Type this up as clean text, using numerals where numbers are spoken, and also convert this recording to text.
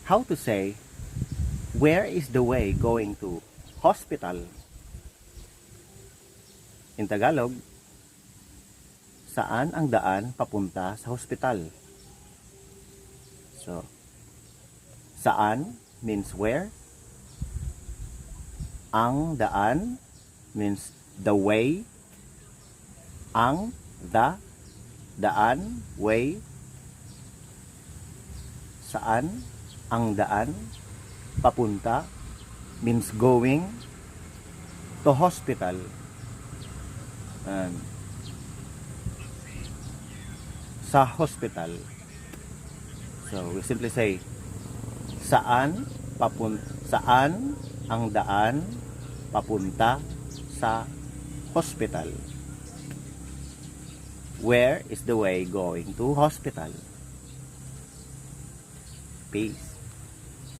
How to say, where is the way going to hospital? In Tagalog, saan ang daan papunta sa hospital? So, saan means where. Ang daan means the way. Ang, the, daan, way. Saan ang daan papunta means going to hospital. Sa hospital. So we simply say, saan ang daan papunta sa hospital? Where is the way going to hospital? Peace.